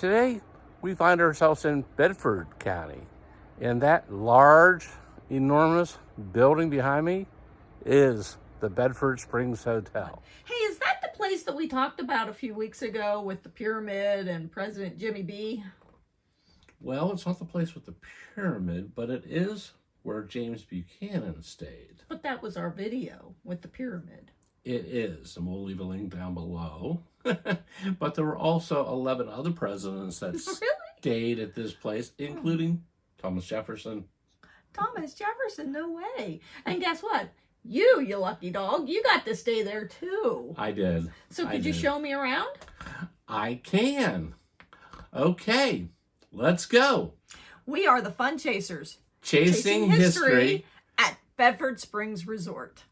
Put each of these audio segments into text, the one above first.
Today, we find ourselves in Bedford County, and that large, enormous building behind me is the Bedford Springs Hotel. Hey, is that the place that we talked about a few weeks ago with the pyramid and President Jimmy B? Well, it's not the place with the pyramid, but it is where James Buchanan stayed. But that was our video with the pyramid. It is, and we'll leave a link down below. But there were also 11 other presidents that stayed at this place, including Thomas Jefferson. Thomas Jefferson, no way. And guess what? You lucky dog, you got to stay there too. I did. So could you show me around? I can. Okay, let's go. We are the Fun Chasers. Chasing history at Bedford Springs Resort.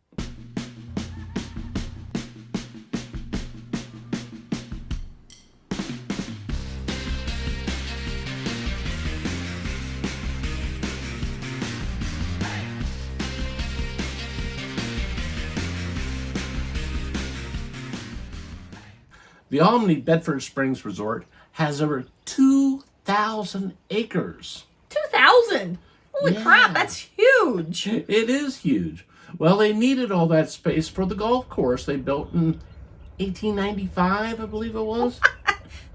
The Omni Bedford Springs Resort has over 2,000 acres. 2,000? Holy crap, that's huge. It is huge. Well, they needed all that space for the golf course they built in 1895, I believe it was.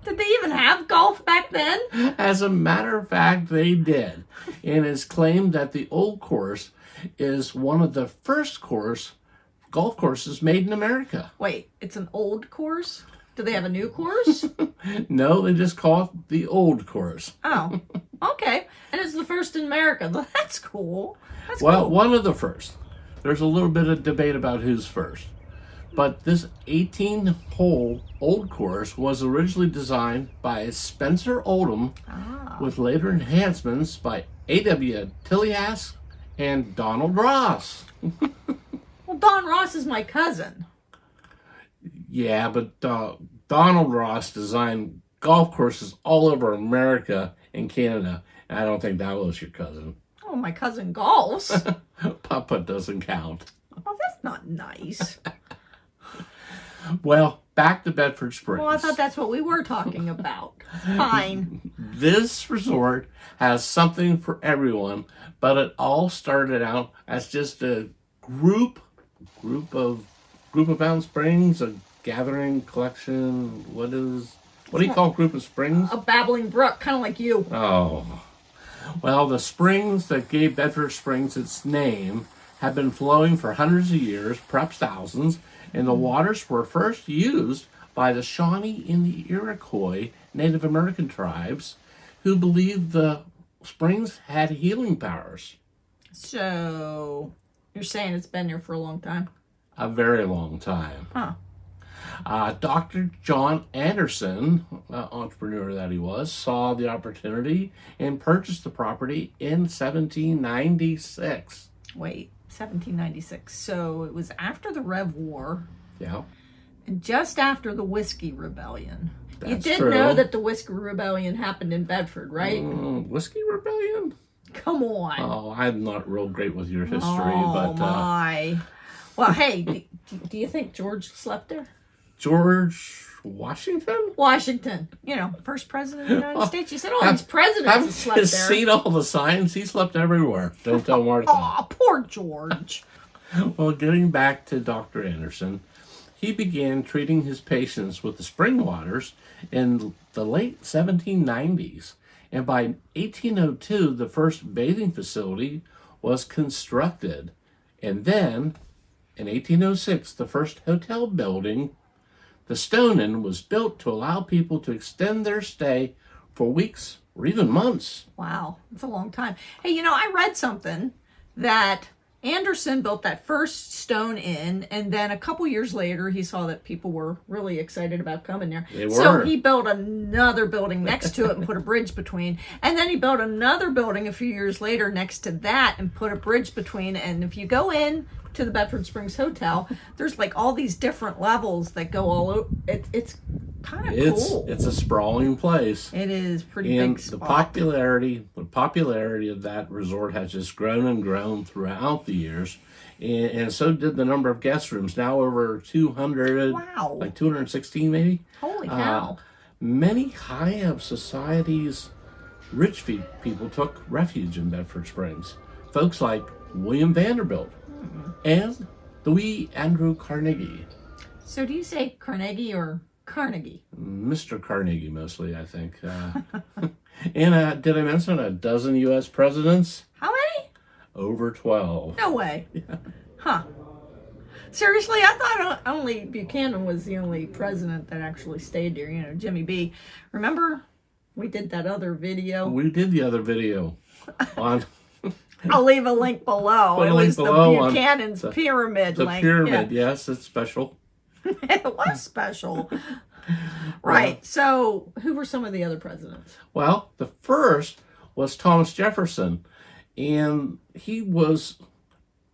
Did they even have golf back then? As a matter of fact, they did. And it's claimed that the old course is one of the first golf courses made in America. Wait, it's an old course? Do they have a new course? No, they just call it the old course. Oh, okay. And it's the first in America. That's cool. Well, one of the first. There's a little bit of debate about who's first. But this 18-hole old course was originally designed by Spencer Oldham with later enhancements by A.W. Tillias and Donald Ross. Well, Don Ross is my cousin. Yeah, but Donald Ross designed golf courses all over America and Canada. And I don't think that was your cousin. Oh, my cousin golfs. Papa doesn't count. Oh, that's not nice. Well, back to Bedford Springs. Well, I thought that's what we were talking about. Fine. This resort has something for everyone, but it all started out as just a group of mountain springs, a gathering collection. What do you call a group of springs? A babbling brook, kind of like you. Oh. Well, the springs that gave Bedford Springs its name have been flowing for hundreds of years, perhaps thousands, and the waters were first used by the Shawnee and the Iroquois Native American tribes who believed the springs had healing powers. So, you're saying it's been there for a long time? A very long time. Huh. Dr. John Anderson, entrepreneur that he was, saw the opportunity and purchased the property in 1796. Wait, 1796. So it was after the Rev War. Yeah. And just after the Whiskey Rebellion. That's you did true. know that the Whiskey Rebellion happened in Bedford, right? Whiskey Rebellion? Come on. Oh, I'm not real great with your history, Oh, but my. Well, hey, do you think George slept there? George Washington? Washington, first president of the United States. You said all these presidents have slept I've there. seen all the signs. He slept everywhere. Don't tell Martha. Oh, poor George. Well, getting back to Dr. Anderson, he began treating his patients with the spring waters in the late 1790s. And by 1802, the first bathing facility was constructed. And then, in 1806, the first hotel building, the Stone Inn, was built to allow people to extend their stay for weeks or even months. Wow, that's a long time. Hey, I read something that Anderson built that first Stone Inn, and then a couple years later, he saw that people were really excited about coming there. They were. So he built another building next to it and put a bridge between. And then he built another building a few years later next to that and put a bridge between. And if you go in to the Bedford Springs Hotel, there's like all these different levels that go all over. It's kind of cool. It's a sprawling place. It is pretty And big spot. the popularity of that resort has just grown and grown throughout the years. And so did the number of guest rooms, now over 200. Wow. Like 216 maybe. Holy cow. Many high of society's rich people took refuge in Bedford Springs. Folks like William Vanderbilt and Louis Andrew Carnegie. So do you say Carnegie or Carnegie? Mr. Carnegie, mostly, I think. And did I mention a dozen U.S. presidents? How many? Over 12. No way. Huh. Seriously, I thought only Buchanan was the only president that actually stayed there. You know, Jimmy B. Remember, we did that other video. We did the other video on... I'll leave a link below. Put a It link was below the Buchanan's pyramid the link. pyramid, Yeah. yes, it's special. It was special. Right. So, who were some of the other presidents? Well, the first was Thomas Jefferson, and he was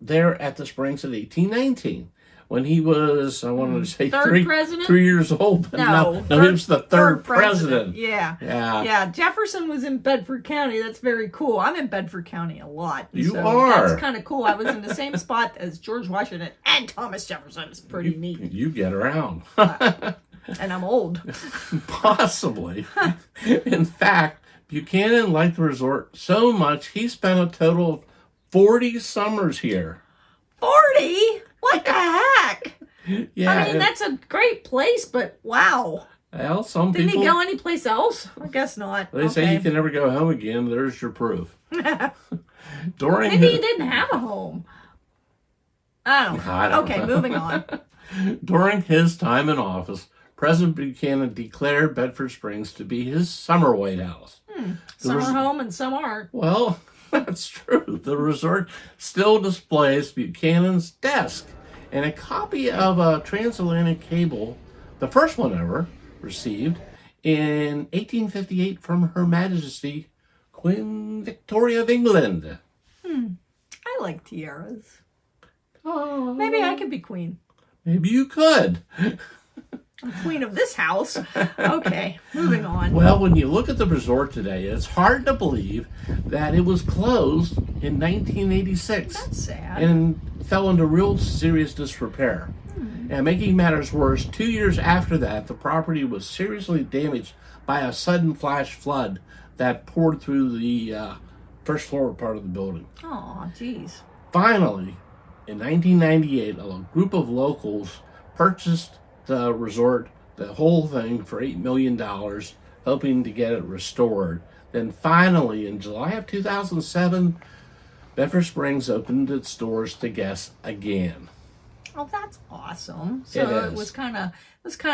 there at the Springs in 1819 when he was, I wanted to say, Third president? 3 years old. But No, he was the third president. Yeah. Yeah. Yeah, Jefferson was in Bedford County. That's very cool. I'm in Bedford County a lot. You are. That's kind of cool. I was in the same spot as George Washington and Thomas Jefferson. It's pretty neat. You get around. And I'm old. Possibly. In fact, Buchanan liked the resort so much, he spent a total of 40 summers here. 40? What the heck? Yeah. I mean, that's a great place, but wow. Well, some Didn't people... he go anyplace else? I guess not. They say you can never go home again. There's your proof. During Maybe he didn't have a home. I don't know. I don't Okay, know. moving on. During his time in office, President Buchanan declared Bedford Springs to be his summer White House. Some are home and some aren't. Well, that's true. The resort still displays Buchanan's desk and a copy of a transatlantic cable, the first one ever received in 1858 from Her Majesty Queen Victoria of England. I like tiaras. Oh, Maybe I could be queen. maybe you could. I'm queen of this house. Okay, moving on. Well, when you look at the resort today, it's hard to believe that it was closed in 1986 That's sad. and fell into real serious disrepair. And making matters worse, 2 years after that, the property was seriously damaged by a sudden flash flood that poured through the first floor part of the building. Oh, geez. Finally, in 1998, a group of locals purchased the resort, the whole thing, for $8 million, hoping to get it restored. Then finally, in July of 2007, Bedford Springs opened its doors to guests again. Oh, that's awesome. So It it is. was kind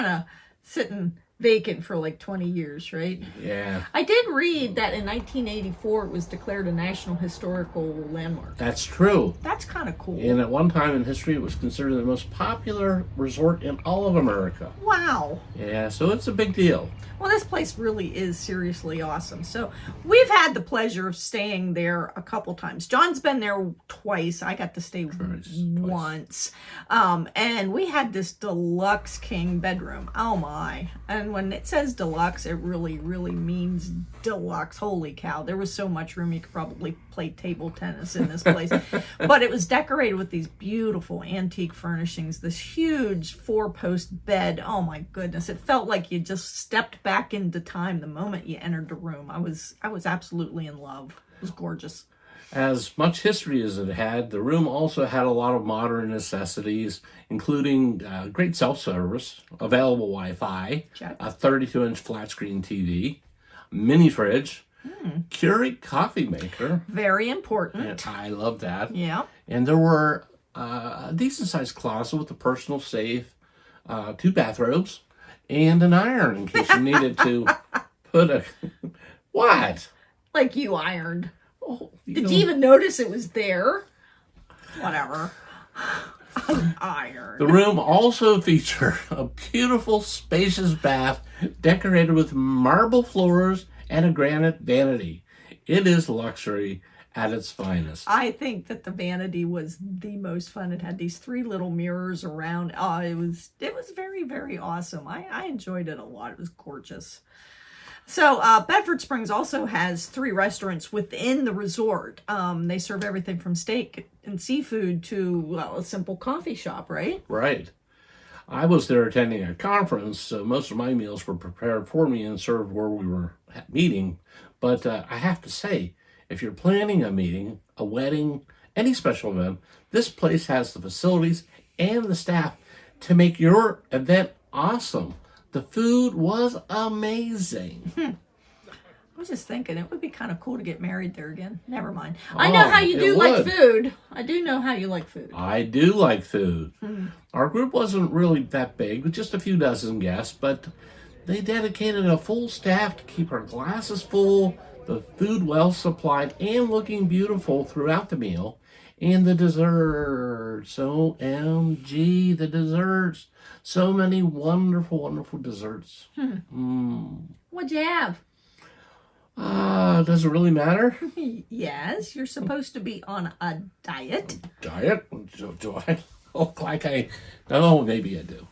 of sitting vacant for like 20 years, right? Yeah, I did read that in 1984 it was declared a National Historical Landmark. that's true. That's kind of cool. And at one time in history, it was considered the most popular resort in all of America. Wow. Yeah, so it's a big deal. Well, this place really is seriously awesome. So we've had the pleasure of staying there a couple times. John's been there twice. I got to stay once. And we had this deluxe king bedroom. Oh my. And when it says deluxe, it really, really means deluxe. Holy cow. There was so much room. You could probably play table tennis in this place. But it was decorated with these beautiful antique furnishings, this huge 4-post bed. Oh my goodness. It felt like you just stepped back into time the moment you entered the room. I was absolutely in love. It was gorgeous. As much history as it had, the room also had a lot of modern necessities, including great self-service, available Wi-Fi, Check. a 32-inch flat-screen TV, mini fridge, Keurig coffee maker. Very important. And I love that. Yeah. And there were a decent-sized closet with a personal safe, 2 bathrobes, and an iron in case you needed to put a... What? Like you ironed. Oh, Did you even notice it was there? Whatever. Iron. The room also featured a beautiful, spacious bath decorated with marble floors and a granite vanity. It is luxury at its finest. I think that the vanity was the most fun. It had these 3 little mirrors around. Oh, it was very, very awesome. I enjoyed it a lot. It was gorgeous. So Bedford Springs also has 3 restaurants within the resort. They serve everything from steak and seafood to, well, a simple coffee shop, right? Right. I was there attending a conference, so most of my meals were prepared for me and served where we were meeting. But I have to say, if you're planning a meeting, a wedding, any special event, this place has the facilities and the staff to make your event awesome. The food was amazing. I was just thinking it would be kind of cool to get married there again. Never mind. I know how you do like would. food. I do know how you like food. I do like food. Our group wasn't really that big, with just a few dozen guests, but they dedicated a full staff to keep our glasses full, the food well supplied, and looking beautiful throughout the meal. And the desserts, OMG, the desserts. So many wonderful, wonderful desserts. What'd you have? Does it really matter? Yes, you're supposed to be on a diet. Diet? Do I look like I... Oh, maybe I do.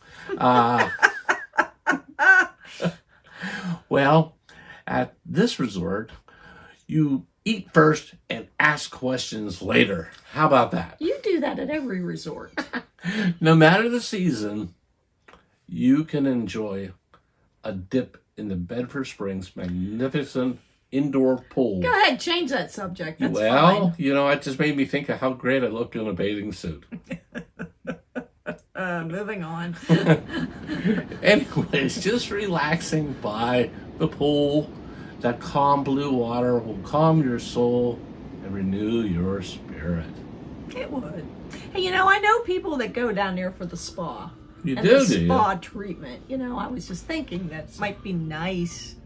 Well, at this resort, you eat first and ask questions later. How about that? You do that at every resort. No matter the season, you can enjoy a dip in the Bedford Springs magnificent indoor pool. Go ahead, change that subject. That's fine. It just made me think of how great I looked in a bathing suit. Moving on. Anyways, just relaxing by the pool. That calm blue water will calm your soul and renew your spirit. It would. Hey, I know people that go down there for the spa. You and do, the do you? spa treatment. I was just thinking that might be nice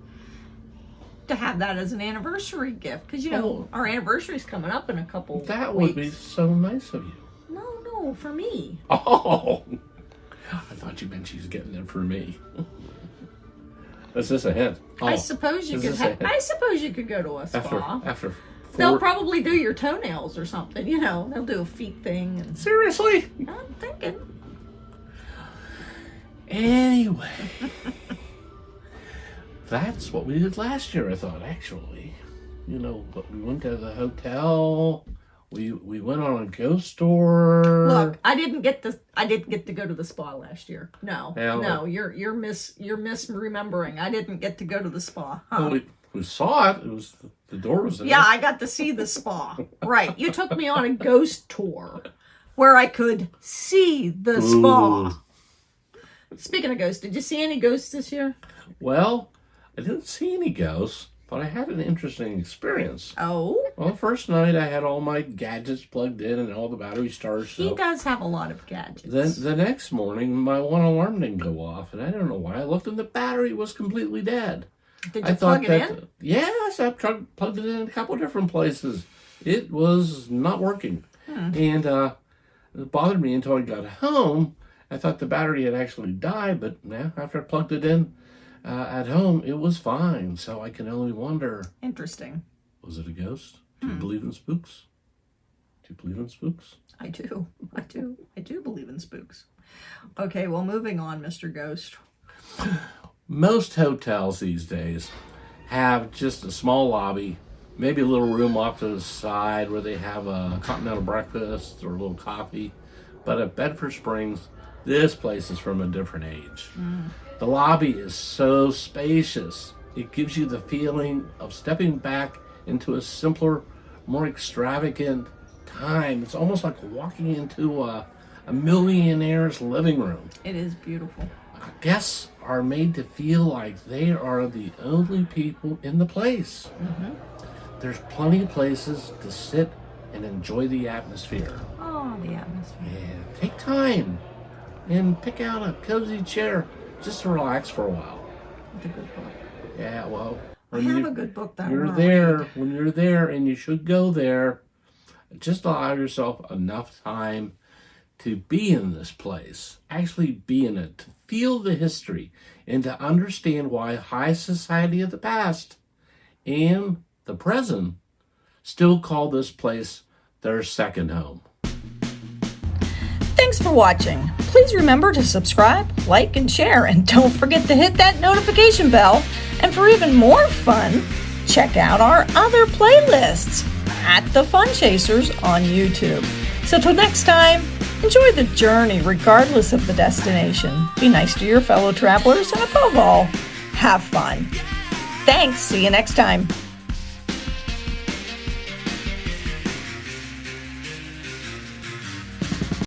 to have that as an anniversary gift. Because, our anniversary's coming up in a couple That weeks. would be so nice of you. No, for me. Oh, I thought you meant she's getting it for me. Is this a hint? I suppose you could. I suppose you could go to a spa. After They'll probably do your toenails or something. They'll do a feet thing. And seriously? I'm thinking. Anyway, that's what we did last year. I thought actually, but we went to the hotel. We went on a ghost tour. Look, I didn't get to go to the spa last year. No, you're misremembering. I didn't get to go to the spa. Huh? Well, we saw it. It was the door was there. Yeah, I got to see the spa. Right, you took me on a ghost tour where I could see the spa. Speaking of ghosts, did you see any ghosts this year? Well, I didn't see any ghosts, but I had an interesting experience. Oh? Well, first night I had all my gadgets plugged in and all the batteries charged. He does have a lot of gadgets. Then the next morning, my one alarm didn't go off, and I don't know why. I looked and the battery was completely dead. Did you plug it in? Yes, I plugged it in a couple different places. It was not working. And it bothered me until I got home. I thought the battery had actually died, but after I plugged it in at home, it was fine. So I can only wonder. Interesting. Was it a ghost? Do you believe in spooks? Do you believe in spooks? I do. I do believe in spooks. Okay, well, moving on, Mr. Ghost. Most hotels these days have just a small lobby, maybe a little room off to the side where they have a continental breakfast or a little coffee. But at Bedford Springs, this place is from a different age. The lobby is so spacious. It gives you the feeling of stepping back into a simpler, more extravagant time. It's almost like walking into a millionaire's living room. It is beautiful. Guests are made to feel like they are the only people in the place. There's plenty of places to sit and enjoy the atmosphere. Oh, the atmosphere. Yeah, take time and pick out a cozy chair just to relax for a while. It's a good book. Yeah, well, I have a good book that when you're there, and you should go there, just allow yourself enough time to be in this place, actually be in it, to feel the history, and to understand why high society of the past and the present still call this place their second home. Thanks for watching. Please remember to subscribe, like, and share, and don't forget to hit that notification bell. And for even more fun, check out our other playlists at The Fun Chasers on YouTube. So till next time, Enjoy the journey regardless of the destination. Be nice to your fellow travelers, and above all, have fun. Thanks. See you next time.